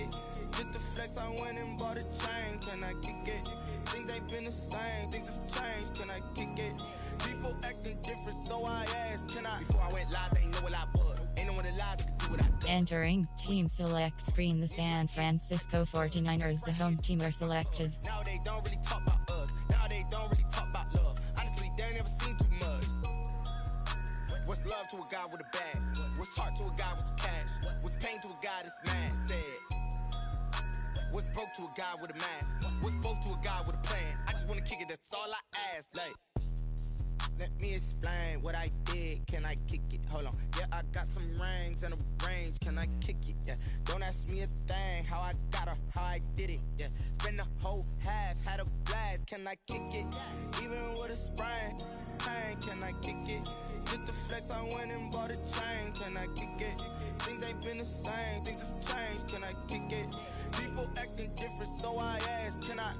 it? Just the flex, I went and bought a chain. Can I kick it? Things ain't been the same, things have changed. Can I kick it? People acting different, so I asked, can I? Before I went live, they know what I was. Ain't no one alive that could do what I do. Entering Team Select screen, the San Francisco 49ers, the home team, are selected. Now they don't really talk about us. Now they don't really talk about love. Honestly, they ain't never seen too much. What's love to a guy with a bag? What's heart to a guy with some cash? What's pain to a guy that's mad? Said. What's broke to a guy with a mask? What's both to a guy with a plan? I just wanna kick it, that's all I ask. Like, let me explain what I did. Can I kick it? Hold on. Yeah, I got some rings and a range. Can I kick it? Yeah. Don't ask me a thing. How I got her, how I did it. Yeah. Spend the whole half, had a blast. Can I kick it? Even with a sprain. Pain, can I kick it? Just the flex, I went and bought a chain. Can I kick it? Things ain't been the same. Things have changed. Can I kick it? People acting different, so I asked, can I?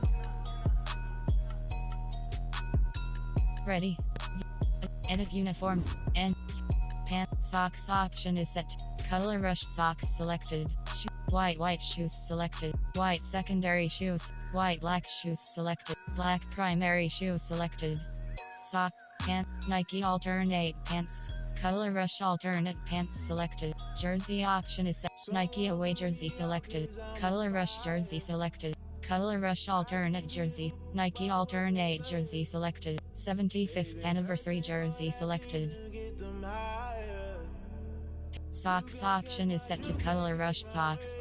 Ready. Edit uniforms and pants. Socks option is set. Color rush socks selected. White shoes selected. White secondary shoes. Black shoes selected. Black primary shoes selected. Sock pant. Nike alternate pants. Color rush alternate pants selected. Jersey option is set. Nike away jersey selected. Color rush jersey selected. Color rush alternate jersey. Nike alternate jersey selected. 75th anniversary jersey selected. Socks option is set to color rush socks.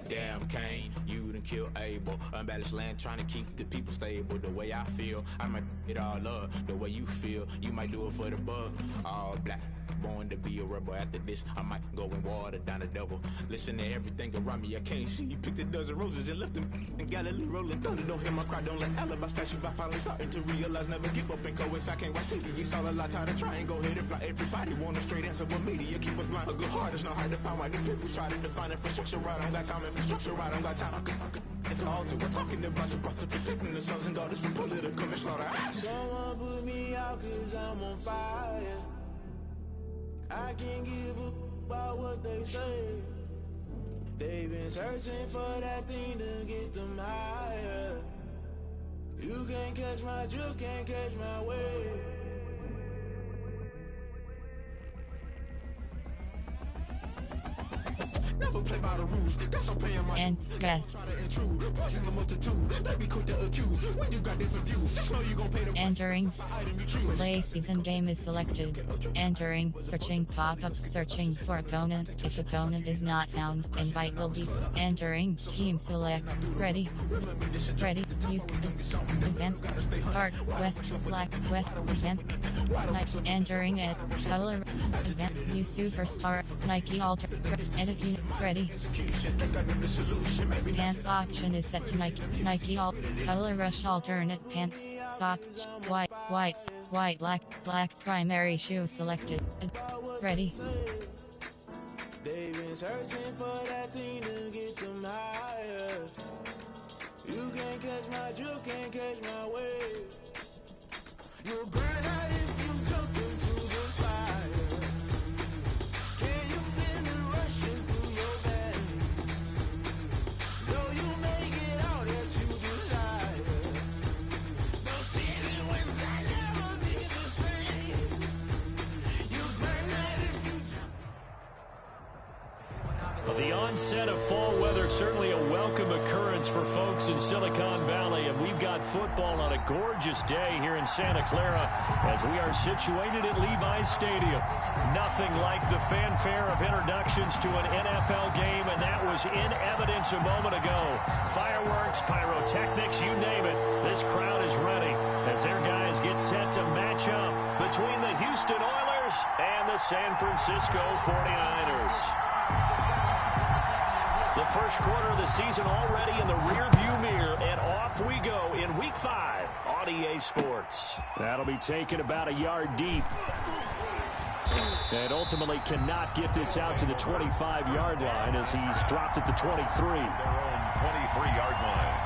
Damn Kane, you done kill Abel. Unbalanced land trying to keep the people stable. The way I feel, I might it all up. The way you feel, you might do it for the bug. All black, born to be a rebel. After this, I might go and water down the devil. Listen to everything around me, I can't see. You picked a dozen roses and left them in Galilee rolling thunder. Don't hear my cry, don't let alibis pass you. I finally starting to realize, never give up and coincide. Can't watch TV, it's all a lot. Tired of trying, go ahead and fly. Everybody want a straight answer, but media keep us blind. A good heart is not hard to find. Why the people try to define infrastructure right? I don't got time, infrastructure right? I don't got time. It's all to we're talking about you, brought to protecting the sons and daughters from political manslaughter. Someone put me out cause I'm on fire. I can't give a about what they say. They've been searching for that thing to get them higher. You can't catch my drift, can't catch my wave. Never play by the rules. Guess I'm paying my and guess. Entering play season game is selected. Entering searching pop-up searching for opponent. If opponent is not found, invite will be entering team select. Ready. You advanced part west black west advanced night entering it color advanced new superstar Nike alter edit unit. Ready. Pants option is set to Nike color rush alternate pants sock white black primary shoe selected. Ready. They've been searching for that thing to get them higher. You can't catch my drift, can't catch my wave. You'll burn out if you jump into the fire. Can you feel it rushing through your veins? Though you may get all that you desire, no city was that never be the same. You burn out if you jump. Well, the onset of fall weather, certainly a welcome occurrence for folks in Silicon Valley, and we've got football on a gorgeous day here in Santa Clara as we are situated at Levi's Stadium. Nothing like the fanfare of introductions to an NFL game, and that was in evidence a moment ago. Fireworks, pyrotechnics, you name it. This crowd is ready as their guys get set to match up between the Houston Oilers and the San Francisco 49ers. The first quarter of the season already in the rearview mirror, and off we go in Week 5 on EA Sports. That'll be taken about a yard deep. And ultimately cannot get this out to the 25-yard line as he's dropped at the 23. Their own 23-yard line.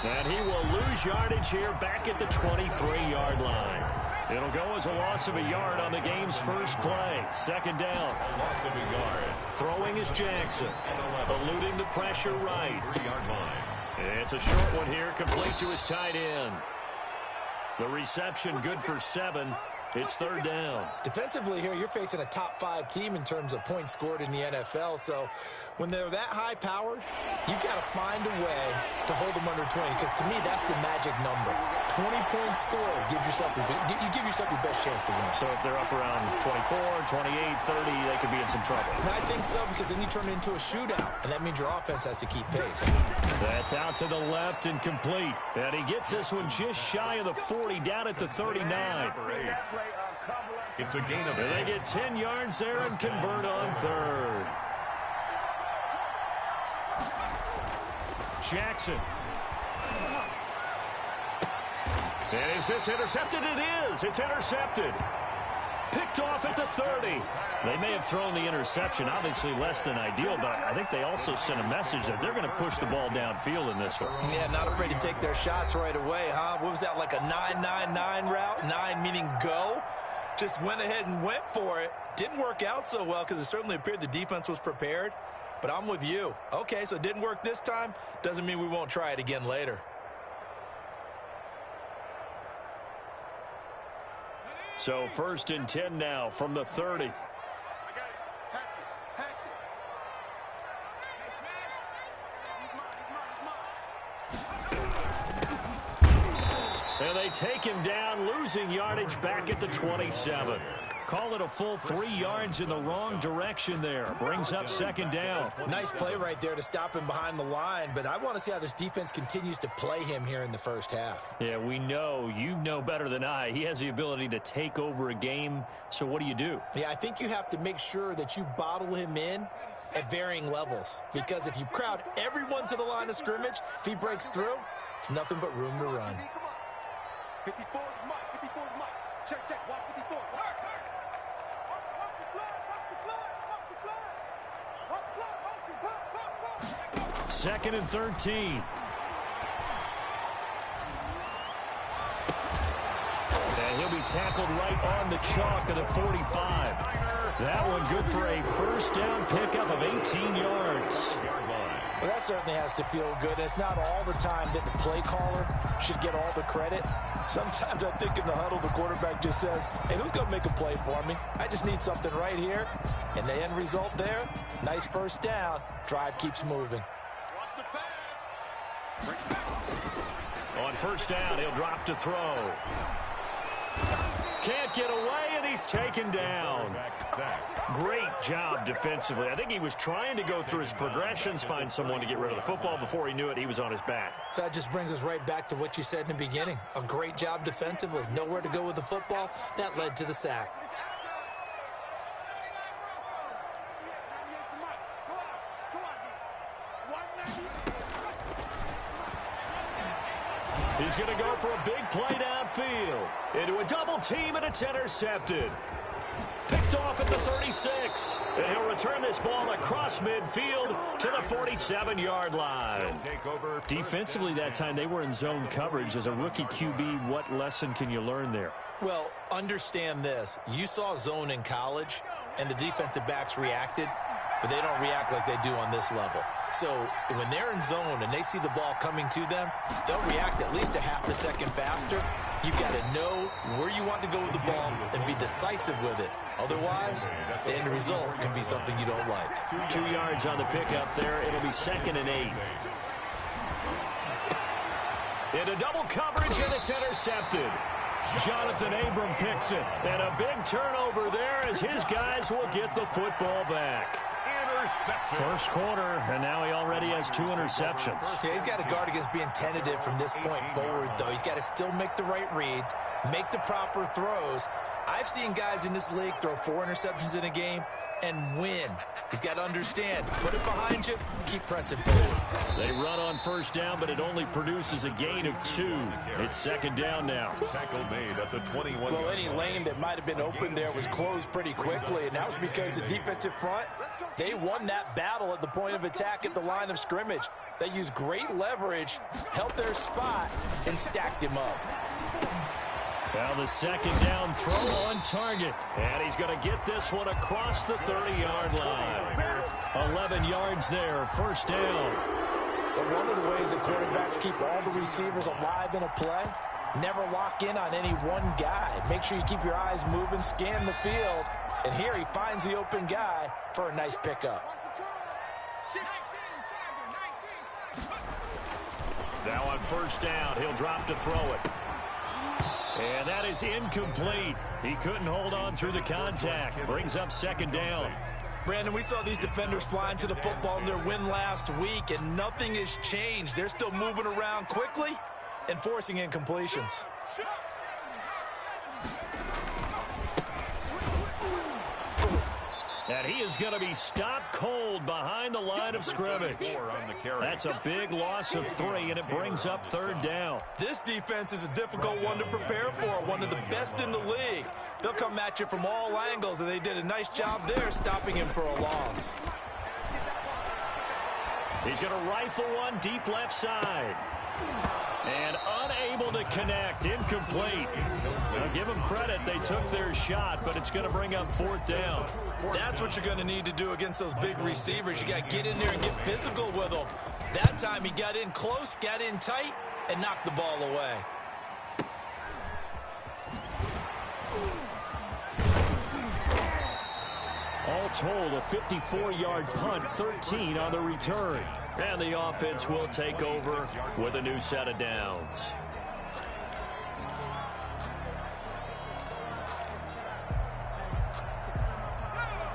And he will lose yardage here back at the 23-yard line. It'll go as a loss of a yard on the game's first play. Second down. Loss of a yard. Throwing is Jackson. Eluding the pressure right. 3-yard line. It's a short one here, complete to his tight end. The reception good for 7. It's third down. Defensively here, you're facing a top 5 team in terms of points scored in the NFL. So when they're that high-powered, you've got to find a way to hold them under 20. Because to me, that's the magic number. 20 points scored gives yourself you give yourself your best chance to win. So if they're up around 24, 28, 30, they could be in some trouble. And I think so, because then you turn it into a shootout, and that means your offense has to keep pace. That's out to the left and complete. And he gets this one just shy of the 40, down at the 39. It's a gain of 10. And they get 10 yards there and convert on third. Jackson. And is this intercepted? It is. It's intercepted. Picked off at the 30. They may have thrown the interception, obviously less than ideal, but I think they also sent a message that they're going to push the ball downfield in this one. Yeah, not afraid to take their shots right away, huh? What was that, like a 9-9-9 route? 9 meaning go? Just went ahead and went for it. Didn't work out so well because it certainly appeared the defense was prepared. But I'm with you. Okay, so it didn't work this time. Doesn't mean we won't try it again later. So 1st and 10 now from the 30. And they take him down, losing yardage back at the 27. Call it a full 3 yards in the wrong direction there. Brings up second down. Nice play right there to stop him behind the line, but I want to see how this defense continues to play him here in the first half. Yeah, we know. You know better than I. He has the ability to take over a game, so what do? Yeah, I think you have to make sure that you bottle him in at varying levels, because if you crowd everyone to the line of scrimmage, if he breaks through, it's nothing but room to run. 54 is Mike. 54 is Mike. Check. Watch 54. Second and 13. And he'll be tackled right on the chalk of the 45. That one good for a first down pickup of 18 yards. Well, that certainly has to feel good. It's not all the time that the play caller should get all the credit. Sometimes I think in the huddle, the quarterback just says, hey, who's going to make a play for me? I just need something right here. And the end result there, nice first down. Drive keeps moving. On first down, he'll drop to throw. Can't get away, and he's taken down. Great job defensively. I think he was trying to go through his progressions, find someone to get rid of the football. Before he knew it, he was on his back. So that just brings us right back to what you said in the beginning. A great job defensively. Nowhere to go with the football. That led to the sack. He's going to go for a big play downfield. Into a double team, and it's intercepted. Picked off at the 36. And he'll return this ball across midfield to the 47-yard line. Defensively that time, they were in zone coverage. As a rookie QB, what lesson can you learn there? Well, understand this. You saw zone in college, and the defensive backs reacted, but they don't react like they do on this level. So when they're in zone and they see the ball coming to them, they'll react at least a half a second faster. You've got to know where you want to go with the ball and be decisive with it. Otherwise, the end result can be something you don't like. 2 yards on the pickup there. It'll be 2nd and 8. Into double coverage, and it's intercepted. Jonathan Abram picks it. And a big turnover there as his guys will get the football back. First quarter, and now he already has 2 interceptions. Yeah, he's got to guard against being tentative from this point forward, though. He's got to still make the right reads, make the proper throws. I've seen guys in this league throw 4 interceptions in a game and win. He's got to understand, put it behind you, keep pressing forward. They run on first down, but it only produces a gain of 2. It's second down now. Tackle made at the 21. Well, any lane that might have been open there was closed pretty quickly, and that was because the defensive front, they won that battle at the point of attack at the line of scrimmage. They used great leverage, held their spot, and stacked him up. Now the second down throw on target. And he's going to get this one across the 30-yard line. 11 yards there, first down. But one of the ways that quarterbacks keep all the receivers alive in a play, never lock in on any one guy. Make sure you keep your eyes moving, scan the field. And here he finds the open guy for a nice pickup. Now on first down, he'll drop to throw it. And that is incomplete. He couldn't hold on through the contact. Brings up second down. Brandon, we saw these defenders flying to the football in their win last week, and nothing has changed. They're still moving around quickly and forcing incompletions. And he is going to be stopped cold behind the line of scrimmage. That's a big loss of 3, and it brings up third down. This defense is a difficult one to prepare for, one of the best in the league. They'll come at you from all angles, and they did a nice job there stopping him for a loss. He's going to rifle one deep left side. And unable to connect, incomplete. Now give them credit, they took their shot, but it's going to bring up fourth down. That's what you're going to need to do against those big receivers. You got to get in there and get physical with them. That time he got in close, got in tight, and knocked the ball away. All told, a 54-yard punt, 13 on the return. And the offense will take over with a new set of downs.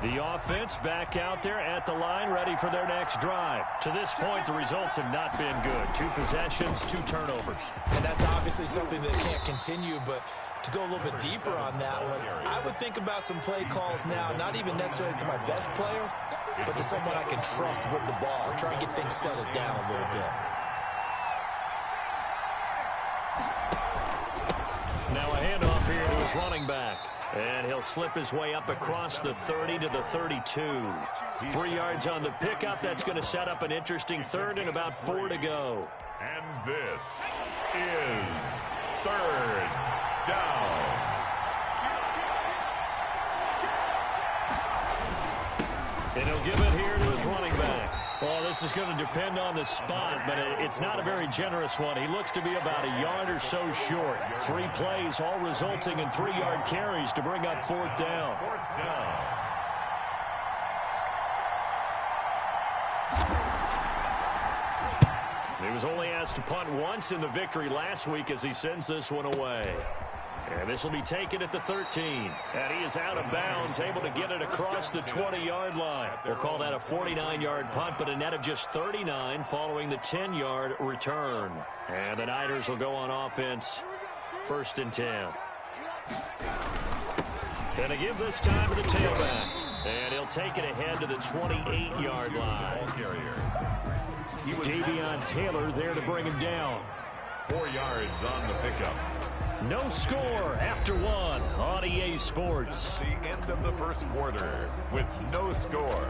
The offense back out there at the line, ready for their next drive. To this point, the results have not been good. 2 possessions, 2 turnovers. And that's obviously something that can't continue, but to go a little bit deeper on that one, I would think about some play calls now, not even necessarily to my best player, but to someone I can trust with the ball. Try and get things settled down a little bit. Now a handoff here to his running back. And he'll slip his way up across the 30 to the 32. 3 yards on the pickup. That's going to set up an interesting third and about 4 to go. And this is third down. And he'll give it here to his running back. Well, this is going to depend on the spot, but it's not a very generous one. He looks to be about a yard or so short. 3 plays, all resulting in 3-yard carries to bring up fourth down. Fourth down. He was only asked to punt once in the victory last week as he sends this one away. And this will be taken at the 13. And he is out of bounds, able to get it across the 20-yard line. We'll call that a 49-yard punt, but a net of just 39 following the 10-yard return. And the Niners will go on offense, 1st and 10. And to give this time to the tailback. And he'll take it ahead to the 28-yard line. Davion Taylor there to bring him down. 4 yards on the pickup. No score after 1 on EA Sports. The end of the first quarter with no score.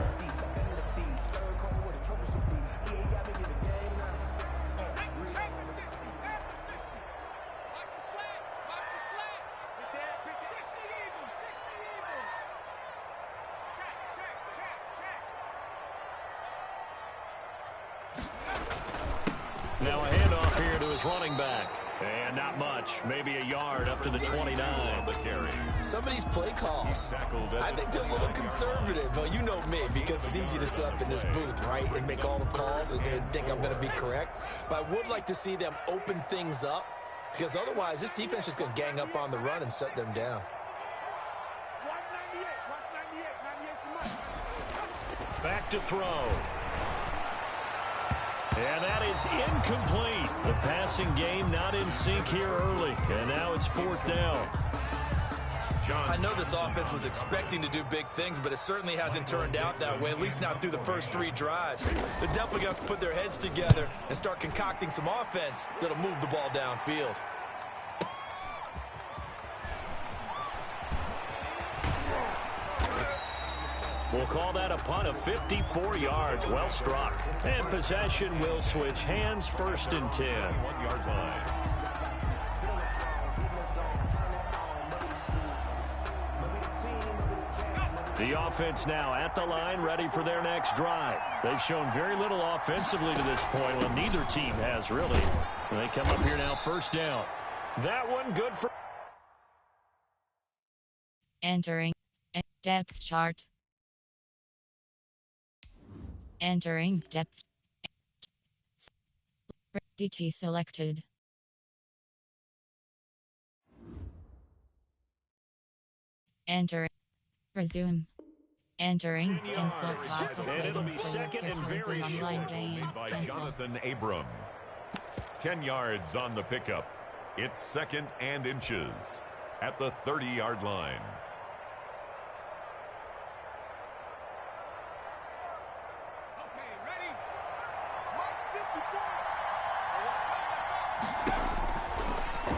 Now a handoff here to his running back. And not much, maybe a yard up to the 29. Some of these play calls, I think they're a little conservative, but you know me, because it's easy to sit up in this booth, right, and make all the calls and think I'm going to be correct. But I would like to see them open things up, because otherwise this defense is going to gang up on the run and shut them down. Back to throw. And that is incomplete. The passing game not in sync here early. And now it's 4th down. I know this offense was expecting to do big things, but it certainly hasn't turned out that way, at least not through the first 3 drives. They're definitely going to have to put their heads together and start concocting some offense that'll move the ball downfield. We'll call that a punt of 54 yards. Well struck. And possession will switch hands, 1st and 10. 1-yard line. The offense now at the line, ready for their next drive. They've shown very little offensively to this point. Well, neither team has, really. They come up here now, 1st down. That one good for... Entering depth chart. Entering depth. DT selected. Enter. Resume. Entering cancel clock. And it'll be second and very online short. game. By Cancel. Jonathan Abram. 10 yards on the pickup. It's 2nd and inches at the 30-yard line.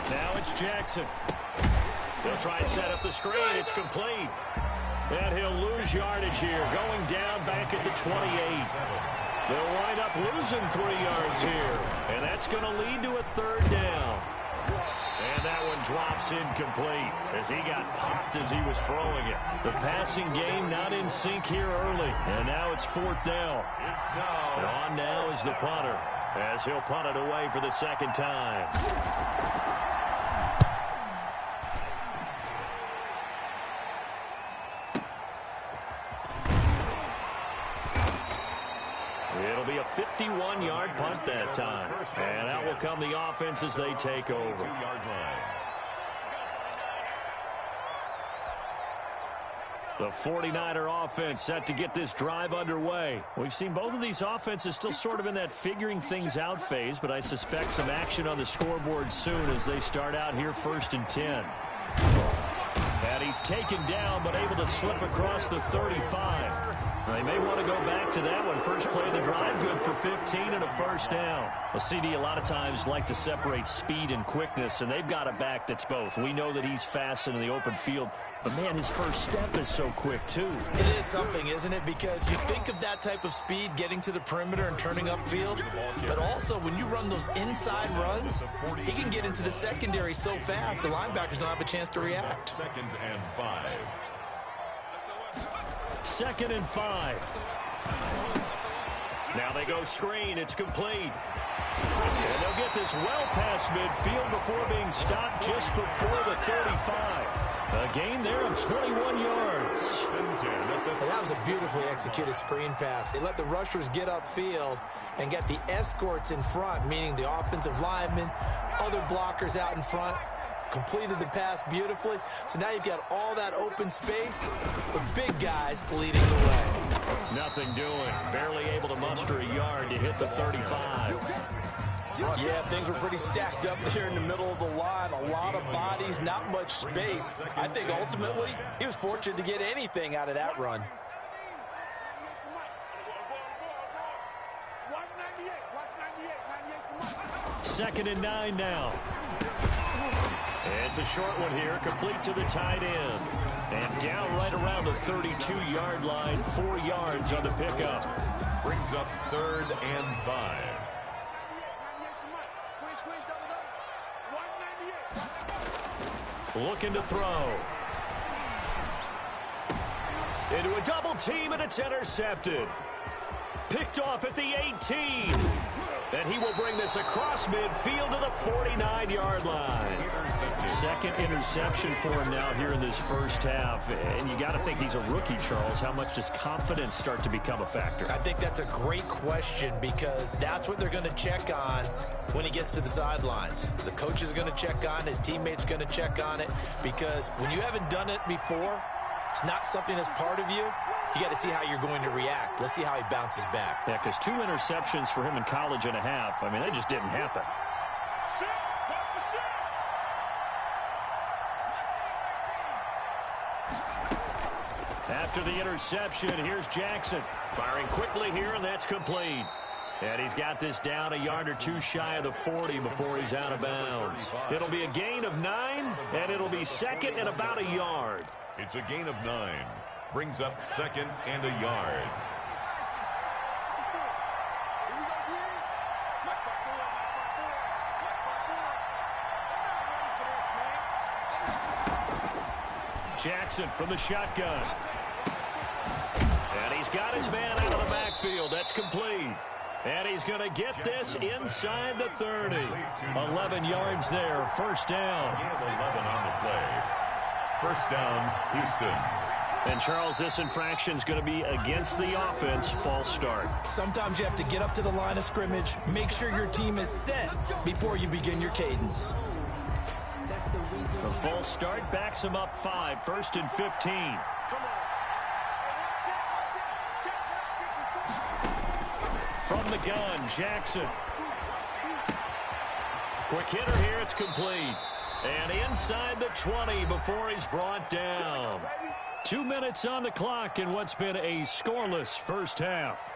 Now it's Jackson. They'll try and set up the screen. It's complete. And he'll lose yardage here. Going down back at the 28. They'll wind up losing 3 yards here. And that's going to lead to a 3rd down. And that one drops incomplete as he got popped as he was throwing it. The passing game not in sync here early. And now it's 4th down. And on now is the punter as he'll punt it away for the 2nd time. It'll be a 51-yard punt that time. And out will come the offense as they take over. 2-yard line. The 49er offense set to get this drive underway. We've seen both of these offenses still sort of in that figuring things out phase, but I suspect some action on the scoreboard soon as they start out here 1st and 10. And he's taken down, but able to slip across the 35. They may want to go back to that one. First play of the drive, good for 15 and a 1st down. Well, CD, a lot of times like to separate speed and quickness, and they've got a back that's both. We know that he's fast in the open field, but, man, his first step is so quick, too. It is something, isn't it? Because you think of that type of speed getting to the perimeter and turning upfield, but also when you run those inside runs, he can get into the secondary so fast the linebackers don't have a chance to react. 2nd and 5. 2nd and 5. Now they go screen. It's complete. And they'll get this well past midfield before being stopped just before the 35. A gain there of 21 yards. And that was a beautifully executed screen pass. They let the rushers get upfield and get the escorts in front, meaning the offensive linemen, other blockers out in front. Completed the pass beautifully. So now you've got all that open space with big guys leading the way. Nothing doing. Barely able to muster a yard to hit the 35. Yeah, things were pretty stacked up there in the middle of the line. A lot of bodies, not much space. I think ultimately he was fortunate to get anything out of that run. 2nd and 9 now. It's a short one here, complete to the tight end. And down right around the 32-yard line, 4 yards on the pickup. Brings up 3rd and 5. Looking to throw. Into a double team, and it's intercepted. Picked off at the 18. And he will bring this across midfield to the 49-yard line. 2nd interception for him now here in this first half. And you got to think he's a rookie, Charles. How much does confidence start to become a factor? I think that's a great question because that's what they're going to check on when he gets to the sidelines. The coach is going to check on, his teammates going to check on it because when you haven't done it before, it's not something that's part of you. You got to see how you're going to react. Let's see how he bounces back. Yeah, because 2 interceptions for him in college and a half. I mean, they just didn't happen. After the interception, here's Jackson. Firing quickly here, and that's complete. And he's got this down a yard or two shy of the 40 before he's out of bounds. It'll be a gain of 9, and it'll be second and about a yard. It's a gain of 9. Brings up second and a yard. Jackson from the shotgun. And he's got his man out of the backfield. That's complete. And he's going to get this inside the 30. 11 yards there. First down. 11 on the play. First down, Houston. And Charles, this infraction's going to be against the offense. False start. Sometimes you have to get up to the line of scrimmage, make sure your team is set before you begin your cadence. A false start backs him up 5. First and 15. From the gun, Jackson. Quick hitter here, it's complete. And inside the 20 before he's brought down. 2 minutes on the clock in what's been a scoreless first half.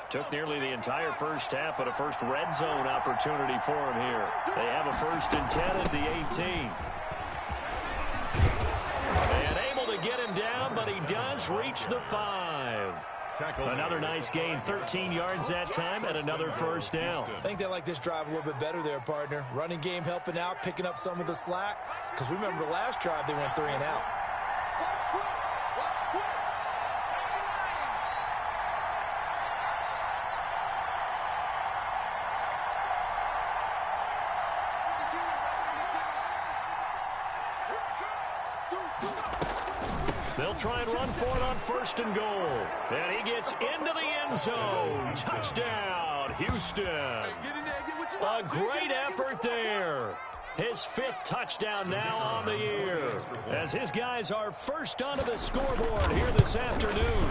Took nearly the entire first half, but a first red zone opportunity for him here. They have a first and 10 at the 18. And able to get him down, but he does reach the 5. Another nice gain, 13 yards that time, and another first down. I think they like this drive a little bit better there, partner. Running game helping out, picking up some of the slack. Because remember, the last drive they went 3 and out. They'll try and run for it on first and goal. And he gets into the end zone. Touchdown, Houston. A great effort there. His 5th touchdown now on the year. As his guys are first onto the scoreboard here this afternoon.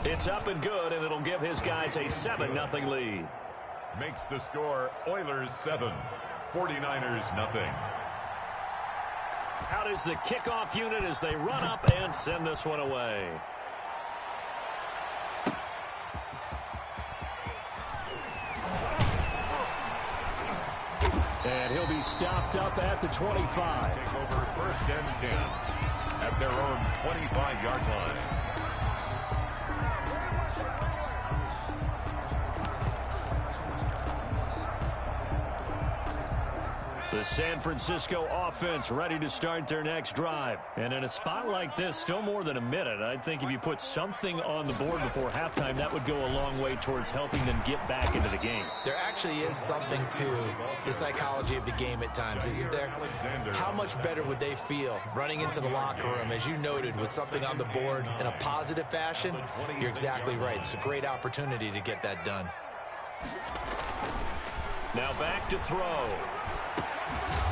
It's up and good, and it'll give his guys a 7-0 lead. Makes the score Oilers 7, 49ers nothing. Out is the kickoff unit as they run up and send this one away. And he'll be stopped up at the 25. Take over first and 10 at their own 25-yard line. The San Francisco offense ready to start their next drive. And in a spot like this, still more than a minute, I think if you put something on the board before halftime, that would go a long way towards helping them get back into the game. There actually is something to the psychology of the game at times, isn't there? How much better would they feel running into the locker room, as you noted, with something on the board in a positive fashion? You're exactly right. It's a great opportunity to get that done. Now back to throw.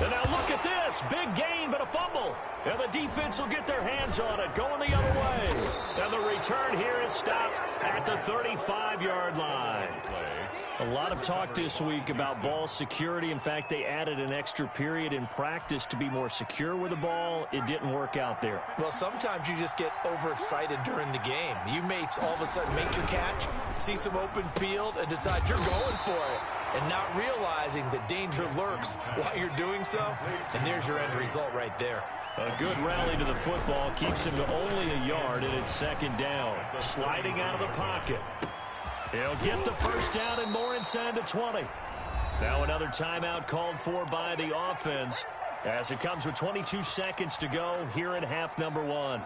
And now look at this. Big gain, but a fumble. And the defense will get their hands on it, going the other way. And the return here is stopped at the 35-yard line. A lot of talk this week about ball security. In fact, they added an extra period in practice to be more secure with the ball. It didn't work out there. Well, sometimes you just get overexcited during the game. You may all of a sudden make your catch, see some open field, and decide you're going for it, and not realizing the danger lurks while you're doing so. And there's your end result right there. A good rally to the football keeps him to only a yard, and it's second down. Sliding out of the pocket. He'll get the first down and more inside the 20. Now another timeout called for by the offense as it comes with 22 seconds to go here in half number 1.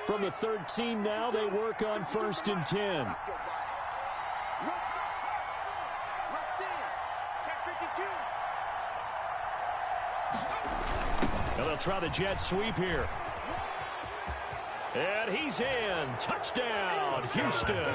From the 13 now, they work on first and 10. And they'll try the jet sweep here. And he's in. Touchdown, Houston.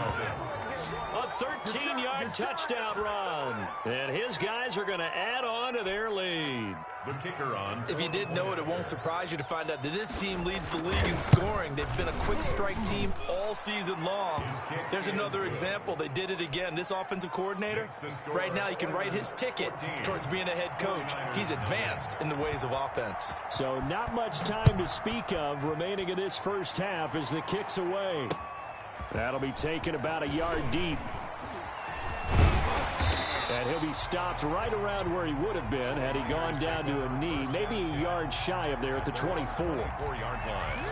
A 13-yard touchdown run. And his guys are going to add on to their lead. The kicker on. If you didn't know it, it won't surprise you to find out that this team leads the league in scoring. They've been a quick strike team all season long. There's another example. They did it again. This offensive coordinator, right now you can write his ticket towards being a head coach. He's advanced in the ways of offense. So not much time to speak of remaining in this first half as the kick's away. That'll be taken about a yard deep. And he'll be stopped right around where he would have been had he gone down to a knee, maybe a yard shy of there at the 24. 4-yard line.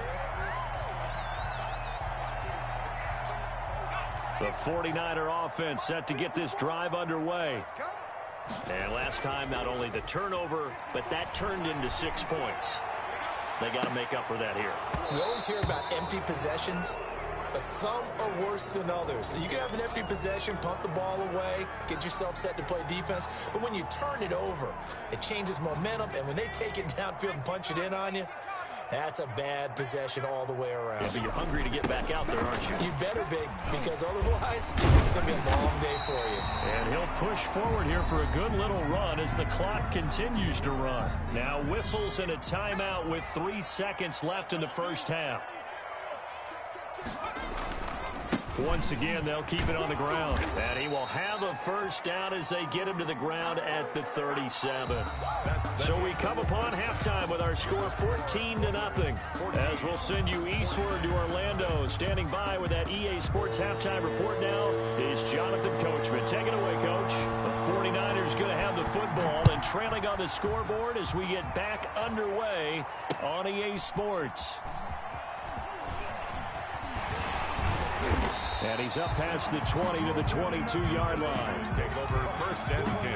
The 49er offense set to get this drive underway. And last time, not only the turnover, but that turned into 6 points. They got to make up for that here. We always hear about empty possessions, but some are worse than others. So you can have an empty possession, punt the ball away, get yourself set to play defense. But when you turn it over, it changes momentum. And when they take it downfield and punch it in on you, that's a bad possession all the way around. Yeah, but you're hungry to get back out there, aren't you? You better be, because otherwise it's going to be a long day for you. And he'll push forward here for a good little run as the clock continues to run. Now whistles and a timeout with 3 seconds left in the first half. Once again, they'll keep it on the ground. And he will have a first down as they get him to the ground at the 37. So we come upon halftime with our score 14-0. As we'll send you eastward to Orlando. Standing by with that EA Sports halftime report now is Jonathan Coachman. Take it away, Coach. The 49ers going to have the football and trailing on the scoreboard as we get back underway on EA Sports. And he's up past the 20 to the 22-yard line. Take over first and 10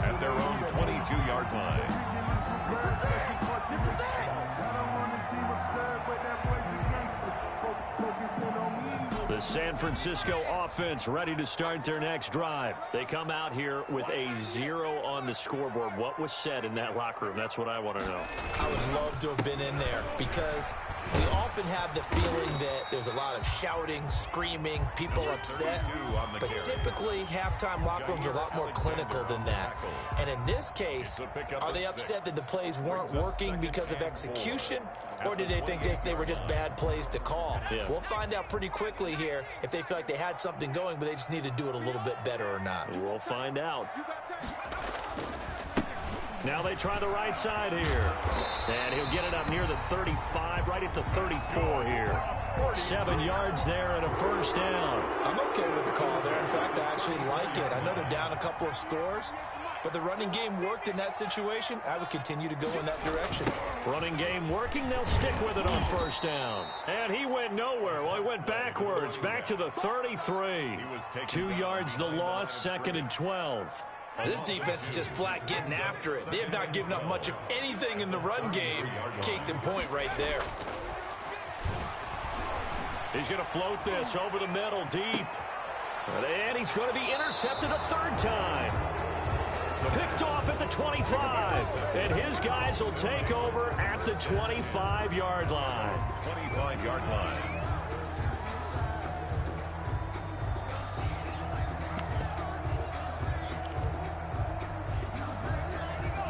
at their own 22-yard line. The San Francisco offense ready to start their next drive. They come out here with a 0 on the scoreboard. What was said in that locker room? That's what I want to know. I would love to have been in there because we often have the feeling that there's a lot of shouting, screaming, people upset. But typically, halftime locker rooms are a lot more clinical than that. And in this case, are they upset that the plays weren't working because of execution? Or did they think they were just bad plays to call? Yeah. We'll find out pretty quickly here if they feel like they had something going, but they just need to do it a little bit better or not. We'll find out. Now they try the right side here. And he'll get it up near the 35, right at the 34 here. 7 yards there and a first down. I'm okay with the call there. In fact, I actually like it. I know they're down a couple of scores, but the running game worked in that situation. I would continue to go in that direction. Running game working. They'll stick with it on first down. And he went nowhere. Well, he went backwards, back to the 33. 2 yards the loss, 2nd and 12. This defense is just flat getting after it. They have not given up much of anything in the run game. Case in point right there. He's going to float this over the middle deep. And he's going to be intercepted a 3rd time. Picked off at the 25. And his guys will take over at the 25-yard line. 25-yard line.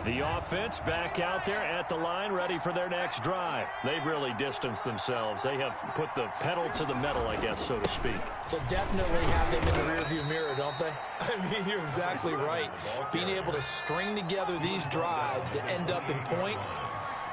The offense back out there at the line, ready for their next drive. They've really distanced themselves. They have put the pedal to the metal, I guess, so to speak. So definitely have them in the rearview mirror, don't they? I mean, you're exactly right. Being able to string together these drives that end up in points,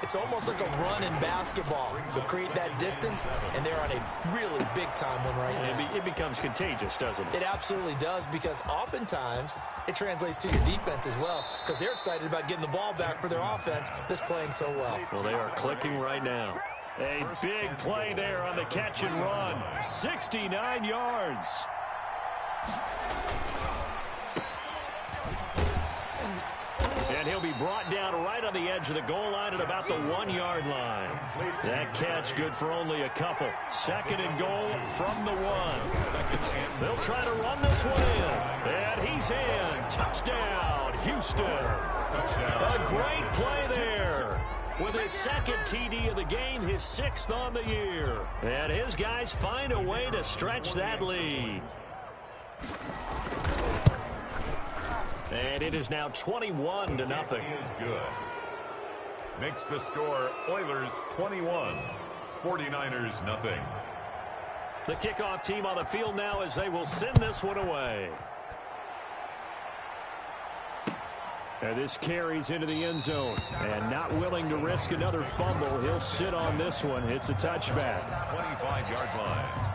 it's almost like a run in basketball to create that distance, and they're on a really big-time one right now. It becomes contagious, doesn't it? It absolutely does, because oftentimes it translates to your defense as well, because they're excited about getting the ball back for their offense that's playing so well. Well, they are clicking right now. A big play there on the catch and run. 69 yards. And he'll be brought down right on the edge of the goal line at about the 1-yard line. That catch good for only a couple. 2nd and goal from the 1. They'll try to run this one in. And he's in. Touchdown, Houston. A great play there. With his 2nd TD of the game, his 6th on the year. And his guys find a way to stretch that lead. And it is now 21-0. Is good. Makes the score Oilers 21, 49ers nothing. The kickoff team on the field now as they will send this one away. And this carries into the end zone. And not willing to risk another fumble, he'll sit on this one. It's a touchback. 25-yard line.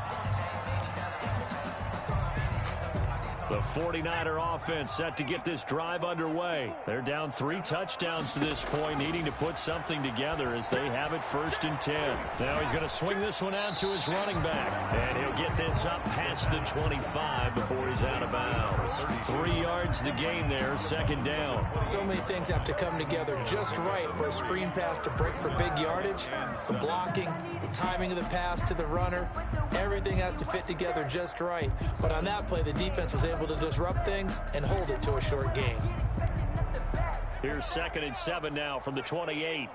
The 49er offense set to get this drive underway. They're down 3 touchdowns to this point, needing to put something together as they have it 1st and 10. Now he's going to swing this one out to his running back. And he'll get this up past the 25 before he's out of bounds. 3 yards the gain there, 2nd down. So many things have to come together just right for a screen pass to break for big yardage. The blocking, the timing of the pass to the runner, everything has to fit together just right. But on that play, the defense was able to disrupt things and hold it to a short gain. Here's 2nd and 7 now from the 28.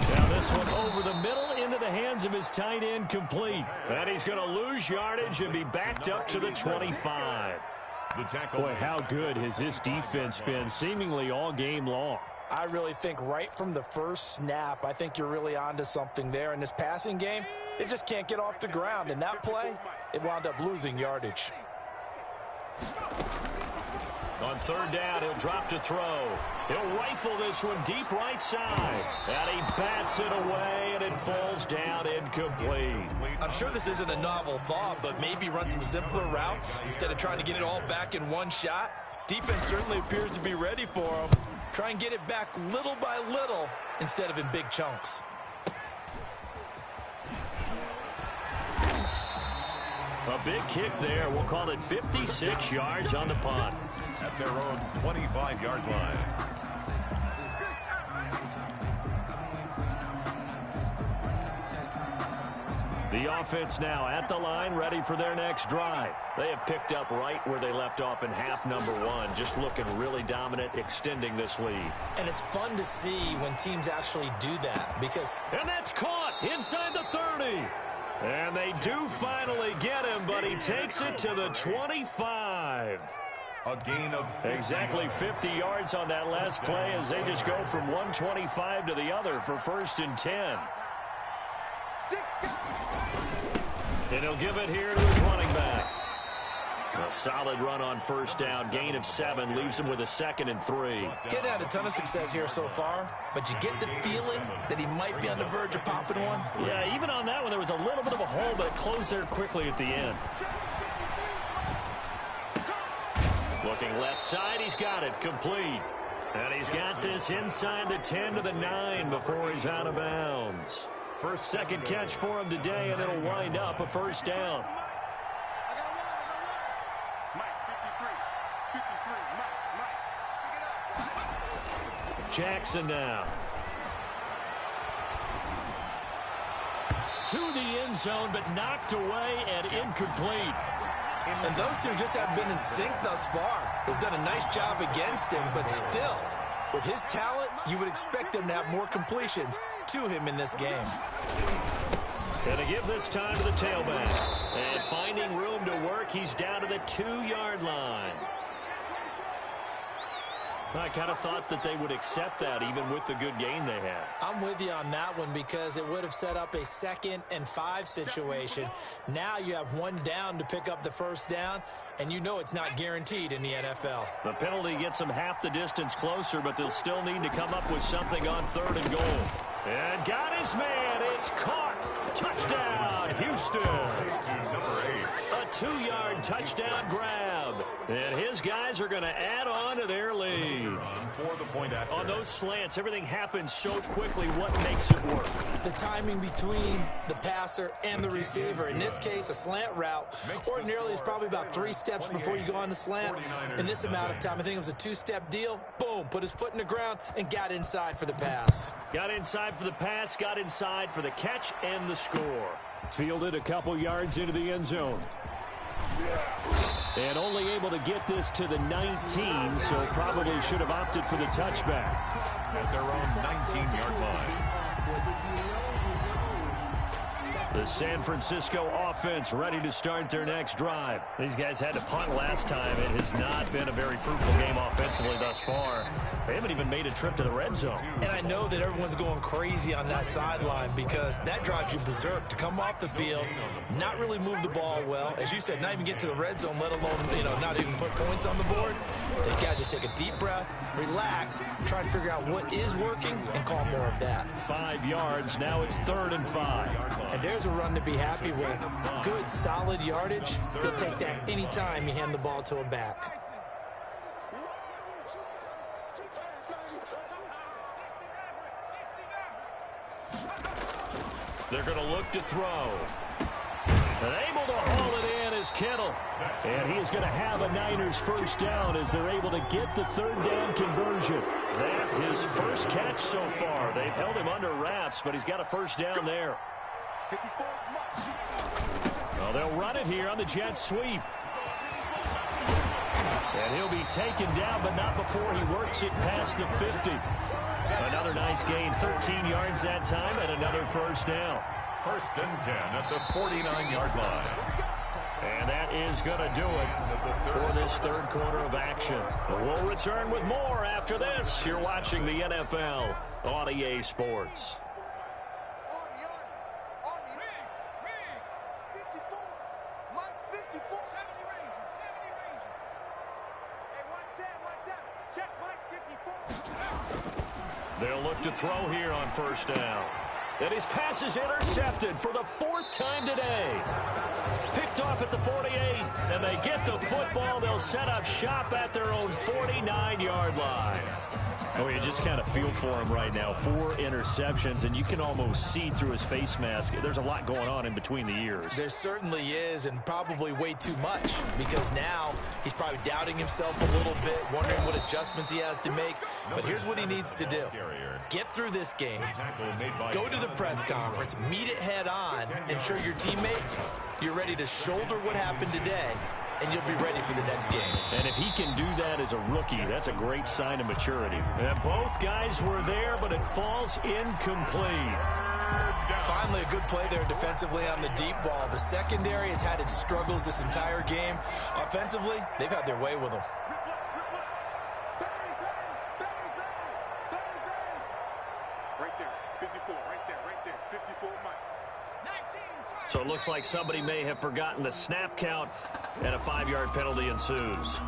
Now this one over the middle into the hands of his tight end, complete. And he's going to lose yardage and be backed up to the 25. Boy, how good has this defense been seemingly all game long? I really think right from the first snap, I think you're really onto something there. In this passing game, it just can't get off the ground. In that play, it wound up losing yardage. On 3rd down, he'll drop to throw. He'll rifle this one deep right side. And he bats it away, and it falls down incomplete. I'm sure this isn't a novel thought, but maybe run some simpler routes instead of trying to get it all back in one shot. Defense certainly appears to be ready for him. Try and get it back little by little instead of in big chunks. A big kick there. We'll call it 56 yards on the punt. At their own 25-yard line. The offense now at the line, ready for their next drive. They have picked up right where they left off in half number 1, just looking really dominant, extending this lead. And it's fun to see when teams actually do that because... And that's caught inside the 30. And they do finally get him, but he takes it to the 25. A gain of exactly 50 yards on that last play as they just go from 125 to the other for 1st and 10. And he'll give it here to his running back. A solid run on 1st down. Gain of 7 leaves him with a 2nd and 3. Getting had a ton of success here so far, but you get the feeling that he might be on the verge of popping one. Yeah, even on that one, there was a little bit of a hole, but it closed there quickly at the end. Looking left side, he's got it, complete. And he's got this inside the 10 to the 9 before he's out of bounds. Second catch for him today, and it'll wind up a 1st down. Jackson now. To the end zone, but knocked away and incomplete. And those two just have been in sync thus far. They've done a nice job against him, but still, with his talent, you would expect them to have more completions to him in this game. Gonna give this time to the tailback. And finding room to work, he's down to the 2-yard line. I kind of thought that they would accept that even with the good game they had. I'm with you on that one because it would have set up a 2nd and 5 situation. Now you have 1 down to pick up the 1st down, and you know it's not guaranteed in the NFL. The penalty gets them half the distance closer, but they'll still need to come up with something on 3rd and goal. And got his man. It's caught. Touchdown, Houston. A 2-yard touchdown grab. And his guys are going to add on to their lead. On those slants, everything happens so quickly. What makes it work? The timing between the passer and the receiver. In this case, a slant route ordinarily is probably about 3 steps before you go on the slant. In this amount of time, I think it was a 2-step deal. Boom, put his foot in the ground and got inside for the pass. Got inside for the pass, got inside for the catch and the score. Fielded a couple yards into the end zone. And only able to get this to the 19, so probably should have opted for the touchback. At their own 19-yard line. The San Francisco offense ready to start their next drive. These guys had to punt last time. It has not been a very fruitful game offensively thus far. They haven't even made a trip to the red zone. And I know that everyone's going crazy on that sideline because that drives you berserk to come off the field, not really move the ball well. As you said, not even get to the red zone, let alone, not even put points on the board. They've got to just take a deep breath, relax, try and figure out what is working and call more of that. 5 yards. Now it's 3rd and 5. And there's a run to be happy with. Good, solid yardage. They'll take that anytime you hand the ball to a back. They're going to look to throw. And able to haul it in is Kittle. And he is going to have a Niners first down as they're able to get the 3rd down conversion. That's his first catch so far. They've held him under wraps, but he's got a first down there. Well, they'll run it here on the jet sweep. And he'll be taken down, but not before he works it past the 50. Another nice gain, 13 yards that time, and another first down. 1st and 10 at the 49-yard line. And that is going to do it for this 3rd quarter of action. We'll return with more after this. You're watching the NFL on EA Sports. They'll look to throw here on first down. And his pass is intercepted for the 4th time today. Picked off at the 48, and they get the football. They'll set up shop at their own 49-yard line. Oh, you just kind of feel for him right now. 4 interceptions, and you can almost see through his face mask. There's a lot going on in between the ears. There certainly is, and probably way too much, because now he's probably doubting himself a little bit, wondering what adjustments he has to make. But here's what he needs to do. Get through this game, go to the press conference, meet it head on, and show your teammates you're ready to shoulder what happened today, and you'll be ready for the next game. And if he can do that as a rookie, that's a great sign of maturity. And both guys were there, but it falls incomplete. Finally, a good play there defensively on the deep ball. The secondary has had its struggles this entire game. Offensively, they've had their way with them. Right there, 54, right there, 54, Mike. So it looks like somebody may have forgotten the snap count, and a 5-yard penalty ensues.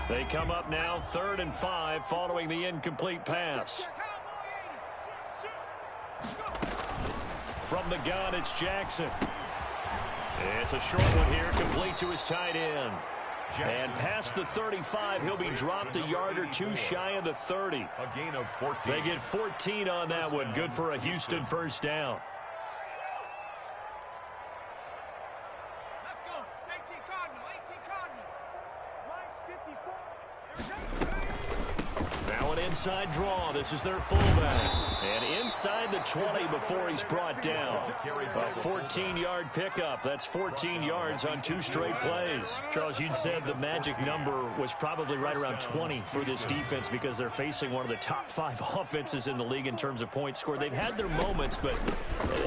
They come up now 3rd and 5 following the incomplete pass. From the gun, it's Jackson. It's a short one here, complete to his tight end. And past the 35, he'll be dropped a yard or two shy of the 30. A gain of 14. They get 14 on that one. Good for a Houston first down. Let's go. 18 Cardinal. 18 Cardinal. Now an inside draw. This is their fullback. And inside the 20 before he's brought down. A 14-yard pickup. That's 14 yards on 2 straight plays. Charles, you'd said the magic number was probably right around 20 for this defense because they're facing one of the top 5 offenses in the league in terms of points scored. They've had their moments, but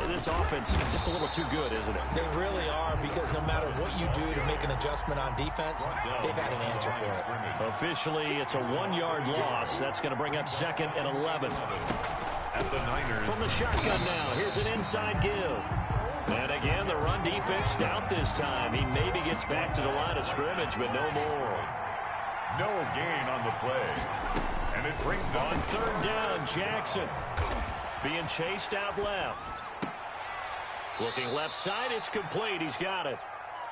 this offense is just a little too good, isn't it? They really are, because no matter what you do to make an adjustment on defense, they've had an answer for it. Officially, it's a 1-yard loss. That's going to bring up 2nd and 11. At the Niners. From the shotgun now, here's an inside give. And again, the run defense stout this time. He maybe gets back to the line of scrimmage, but no more. No gain on the play. And it brings up on 3rd down, Jackson being chased out left. Looking left side, it's complete. He's got it.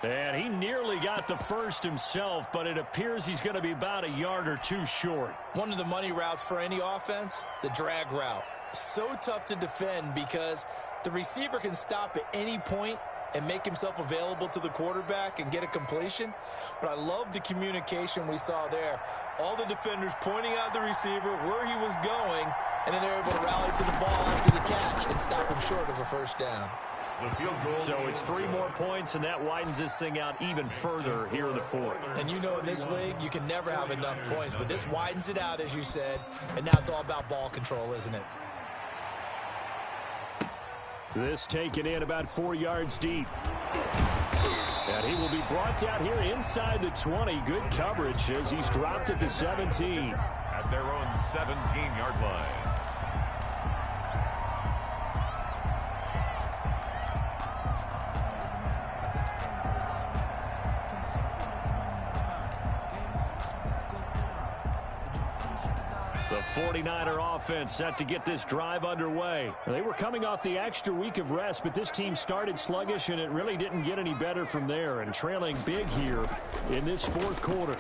And he nearly got the first himself, but it appears he's going to be about a yard or 2 short. One of the money routes for any offense, the drag route. So tough to defend because the receiver can stop at any point and make himself available to the quarterback and get a completion. But I love the communication we saw there. All the defenders pointing out the receiver, where he was going, and then they're able to rally to the ball after the catch and stop him short of a first down. The field goal. So it's 3 more points, and that widens this thing out even further here in the fourth. And you know in this league, you can never have enough points, but this widens it out, as you said, and now it's all about ball control, isn't it? This taken in about 4 yards deep. And he will be brought down here inside the 20. Good coverage as he's dropped at the 17. At their own 17-yard line. The 49er offense set to get this drive underway. They were coming off the extra week of rest, but this team started sluggish, and it really didn't get any better from there, and trailing big here in this fourth quarter.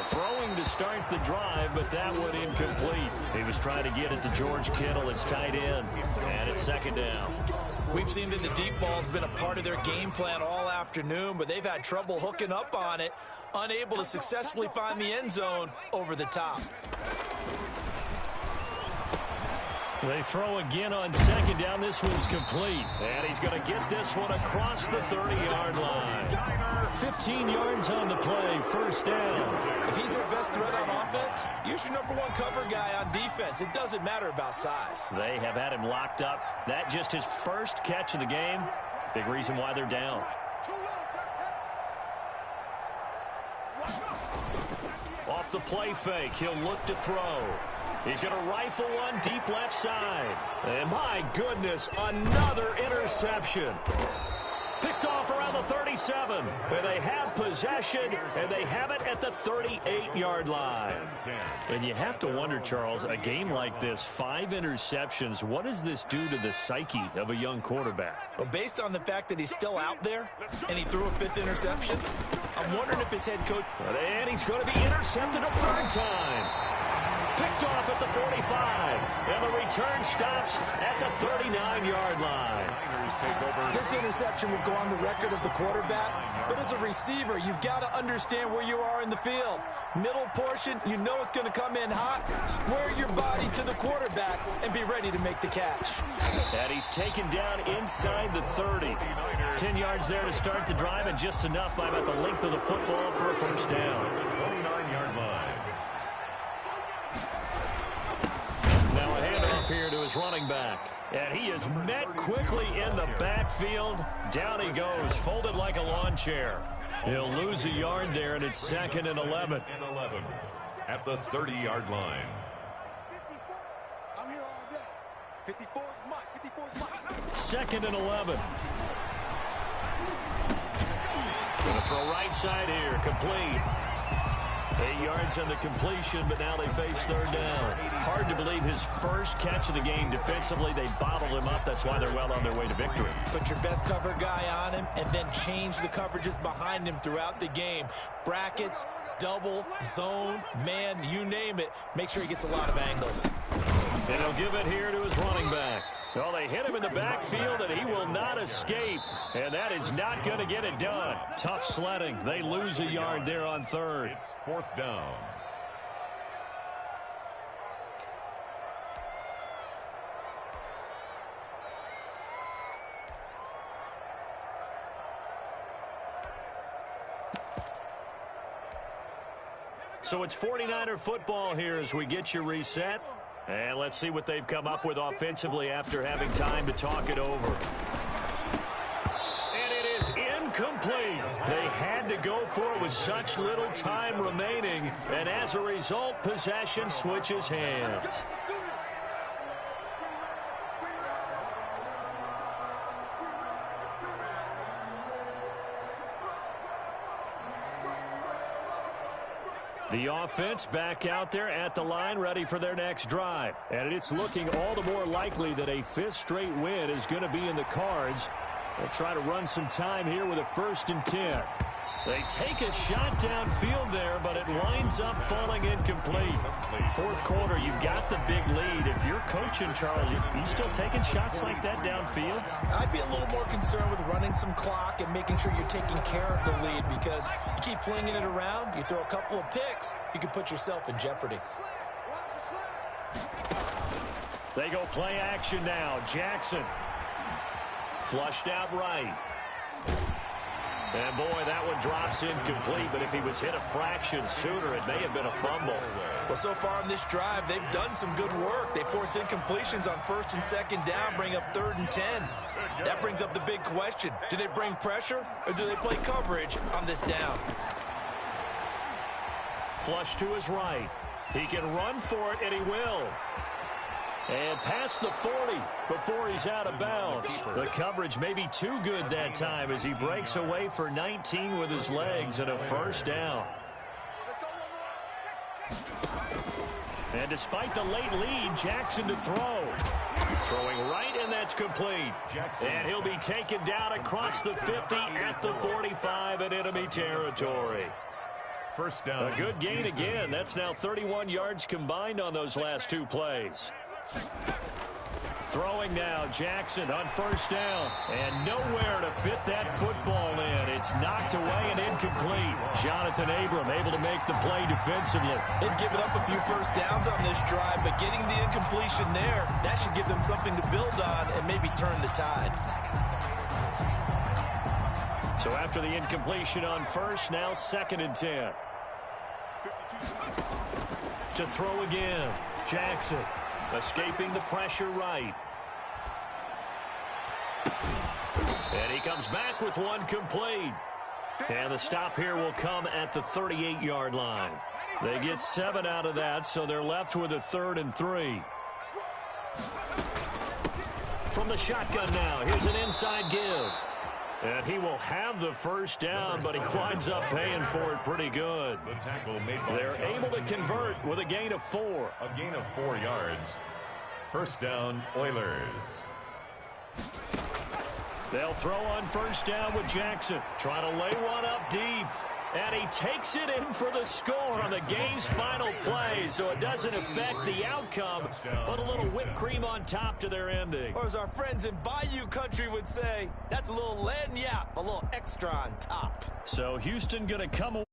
Throwing to start the drive, but that one incomplete. He was trying to get it to George Kittle. It's tight end, and it's second down. We've seen that the deep ball's been a part of their game plan all afternoon, but they've had trouble hooking up on it, unable to successfully find the end zone over the top. They throw again on second down. This one's complete. And he's going to get this one across the 30-yard line. 15 yards on the play, first down. If he's their best threat on offense, use your number 1 cover guy on defense. It doesn't matter about size. They have had him locked up. That just his first catch of the game. Big reason why they're down. Off the play fake, he'll look to throw. He's going to rifle one deep left side. And my goodness, another interception. Picked off around the 37. And they have possession, and they have it at the 38-yard line. And you have to wonder, Charles, a game like this, 5 interceptions, what does this do to the psyche of a young quarterback? Well, based on the fact that he's still out there and he threw a 5th interception, I'm wondering if his head coach... And he's going to be intercepted a 3rd time. Picked off at the 45, and the return stops at the 39-yard line. This interception will go on the record of the quarterback, but as a receiver, you've got to understand where you are in the field. Middle portion, you know it's going to come in hot. Square your body to the quarterback and be ready to make the catch. And he's taken down inside the 30. 10 yards there to start the drive, and just enough by about the length of the football for a first down. 29-yard line. Here to his running back. And he is met quickly in the backfield. Down he goes, folded like a lawn chair. He'll lose a yard there, and it's 2nd and 11. At the 30-yard line. I'm here all day. 54 is Mike. 54 is Mike. 2nd and 11. Going to throw right side here, complete. 8 yards on the completion, but now they face 3rd down. Hard to believe his first catch of the game. Defensively, they bottled him up. That's why they're well on their way to victory. Put your best cover guy on him and then change the coverages behind him throughout the game. Brackets, double, zone, man, you name it. Make sure he gets a lot of angles. And he'll give it here to his running back. Well, they hit him in the backfield, and he will not escape. And that is not going to get it done. Tough sledding. They lose a yard there on 3rd. It's 4th down. So it's 49er football here as we get you reset. And let's see what they've come up with offensively after having time to talk it over. And it is incomplete. They had to go for it with such little time remaining. And as a result, possession switches hands. The offense back out there at the line, ready for their next drive. And it's looking all the more likely that a 5th straight win is going to be in the cards. They'll try to run some time here with a 1st and 10. They take a shot downfield there, but it winds up falling incomplete. 4th quarter, you've got the big lead. If you're coaching, Charles, you still taking shots like that downfield? I'd be a little more concerned with running some clock and making sure you're taking care of the lead, because you keep flinging it around, you throw a couple of picks, you can put yourself in jeopardy. They go play action now. Jackson. Flushed out right. And boy, that one drops incomplete, but if he was hit a fraction sooner, it may have been a fumble. Well, so far in this drive, they've done some good work. They force incompletions on 1st and 2nd down, bring up 3rd and 10. That brings up the big question. Do they bring pressure, or do they play coverage on this down? Flush to his right. He can run for it, and he will. And past the 40 before he's out of bounds. The coverage may be too good that time as he breaks away for 19 with his legs and a 1st down. And despite the late lead, Jackson to throw. Throwing right, and that's complete. And he'll be taken down across the 50 at the 45 in enemy territory. 1st down. A good gain again. That's now 31 yards combined on those last 2 plays. Throwing now, Jackson on 1st down. And nowhere to fit that football in. It's knocked away and incomplete. Jonathan Abram able to make the play defensively. They've given up a few 1st downs on this drive, but getting the incompletion there, that should give them something to build on and maybe turn the tide. So after the incompletion on 1st, now 2nd and 10. To throw again, Jackson. Escaping the pressure right. And he comes back with one complete. And the stop here will come at the 38-yard line. They get 7 out of that, so they're left with a 3rd and 3. From the shotgun now, here's an inside give. And he will have the 1st down, but he winds up paying for it pretty good. The tackle made by They're able to convert with a gain of 4. A gain of 4 yards. 1st down, Oilers. They'll throw on 1st down with Jackson. Trying to lay one up deep. And he takes it in for the score on the game's final play, so it doesn't affect the outcome, but a little whipped cream on top to their ending. Or as our friends in Bayou Country would say, that's a little lagniappe, a little extra on top. So Houston going to come away.